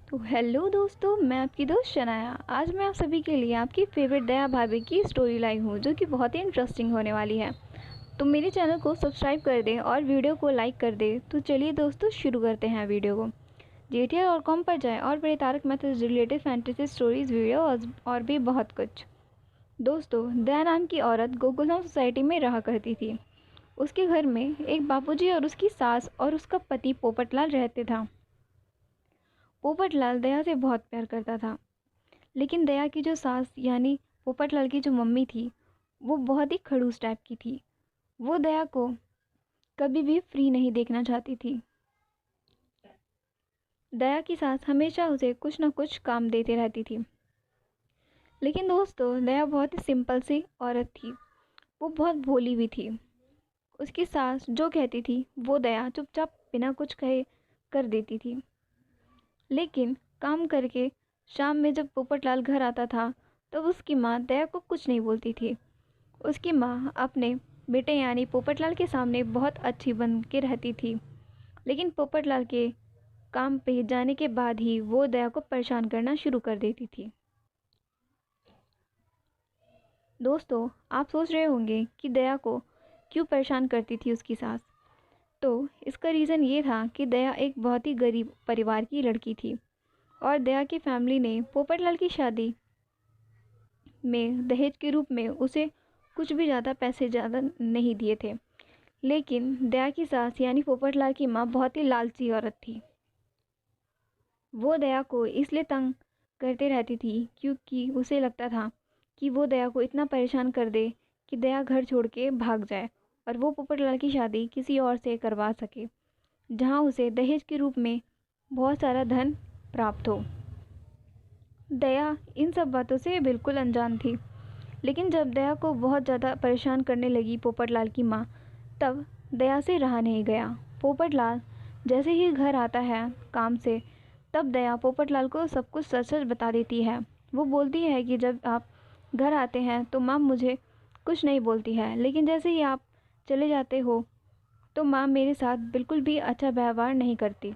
तो हेलो दोस्तों, मैं आपकी दोस्त शनाया। आज मैं आप सभी के लिए आपकी फेवरेट दया भाभी की स्टोरी लाई हूँ, जो कि बहुत ही इंटरेस्टिंग होने वाली है। तो मेरे चैनल को सब्सक्राइब कर दें और वीडियो को लाइक कर दें। तो चलिए दोस्तों, शुरू करते हैं वीडियो को। JTR.com पर जाएं और बड़े तारक मेहता से रिलेटेड फैंटेसी स्टोरीज वीडियो और भी बहुत कुछ। दोस्तों, दया नाम की औरत गोकुलधाम सोसाइटी में रहा करती थी। उसके घर में एक बापूजी और उसकी सास और उसका पति पोपटलाल रहते था। पोपटलाल दया से बहुत प्यार करता था, लेकिन दया की जो सास यानी पोपटलाल की जो मम्मी थी, वो बहुत ही खड़ूस टाइप की थी। वो दया को कभी भी फ्री नहीं देखना चाहती थी। दया की सास हमेशा उसे कुछ न कुछ काम देते रहती थी। लेकिन दोस्तों, दया बहुत ही सिंपल सी औरत थी। वो बहुत भोली भी थी। उसकी सास जो कहती थी वो दया चुपचाप बिना कुछ कहे कर देती थी। लेकिन काम करके शाम में जब पोपटलाल घर आता था, तो उसकी माँ दया को कुछ नहीं बोलती थी। उसकी माँ अपने बेटे यानी पोपटलाल के सामने बहुत अच्छी बन के रहती थी। लेकिन पोपटलाल के काम पे जाने के बाद ही वो दया को परेशान करना शुरू कर देती थी। दोस्तों, आप सोच रहे होंगे कि दया को क्यों परेशान करती थी उसकी सास। तो इसका रीज़न ये था कि दया एक बहुत ही गरीब परिवार की लड़की थी और दया की फैमिली ने पोपटलाल की शादी में दहेज के रूप में उसे कुछ भी ज़्यादा नहीं दिए थे। लेकिन दया की सास यानी पोपटलाल की माँ बहुत ही लालची औरत थी। वो दया को इसलिए तंग करते रहती थी क्योंकि उसे लगता था कि वो दया को इतना परेशान कर दे कि दया घर छोड़ के भाग जाए और वो पोपटलाल की शादी किसी और से करवा सके, जहाँ उसे दहेज के रूप में बहुत सारा धन प्राप्त हो। दया इन सब बातों से बिल्कुल अनजान थी। लेकिन जब दया को बहुत ज़्यादा परेशान करने लगी पोपटलाल की माँ, तब दया से रहा नहीं गया। पोपटलाल जैसे ही घर आता है काम से, तब दया पोपटलाल को सब कुछ सच सच बता देती है। वो बोलती है कि जब आप घर आते हैं तो माँ मुझे कुछ नहीं बोलती है, लेकिन जैसे ही आप चले जाते हो तो माँ मेरे साथ बिल्कुल भी अच्छा व्यवहार नहीं करती।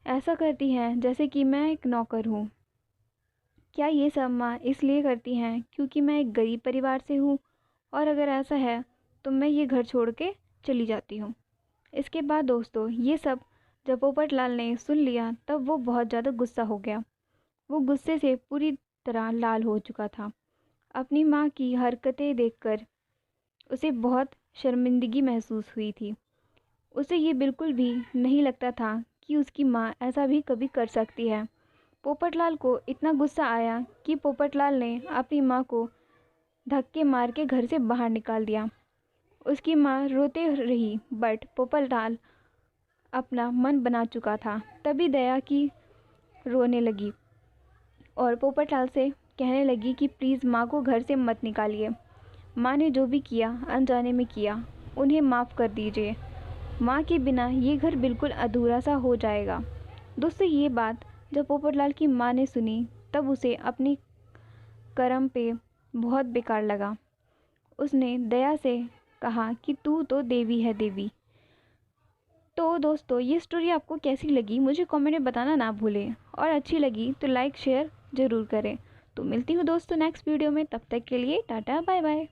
ऐसा करती हैं जैसे कि मैं एक नौकर हूँ। क्या ये सब माँ इसलिए करती हैं क्योंकि मैं एक गरीब परिवार से हूँ, और अगर ऐसा है तो मैं ये घर छोड़ के चली जाती हूँ। इसके बाद दोस्तों, ये सब जब पोपटलाल ने सुन लिया, तब वो बहुत ज़्यादा गुस्सा हो गया। वो गुस्से से पूरी तरह लाल हो चुका था। अपनी माँ की हरकतें देखकर उसे बहुत शर्मिंदगी महसूस हुई थी। उसे ये बिल्कुल भी नहीं लगता था कि उसकी माँ ऐसा भी कभी कर सकती है। पोपटलाल को इतना गुस्सा आया कि पोपटलाल ने अपनी माँ को धक्के मार के घर से बाहर निकाल दिया। उसकी माँ रोते रही, बट पोपटलाल अपना मन बना चुका था। तभी दया की रोने लगी और पोपटलाल से कहने लगी कि प्लीज़ माँ को घर से मत निकालिए। माँ ने जो भी किया अनजाने में किया, उन्हें माफ़ कर दीजिए। माँ के बिना ये घर बिल्कुल अधूरा सा हो जाएगा। दोस्तों, ये बात जब पोपटलाल की माँ ने सुनी, तब उसे अपनी कर्म पे बहुत बेकार लगा। उसने दया से कहा कि तू तो देवी है देवी। तो दोस्तों, ये स्टोरी आपको कैसी लगी मुझे कमेंट में बताना ना भूलें, और अच्छी लगी तो लाइक शेयर ज़रूर करें। तो मिलती हूँ दोस्तों नेक्स्ट वीडियो में। तब तक के लिए टाटा बाय बाय।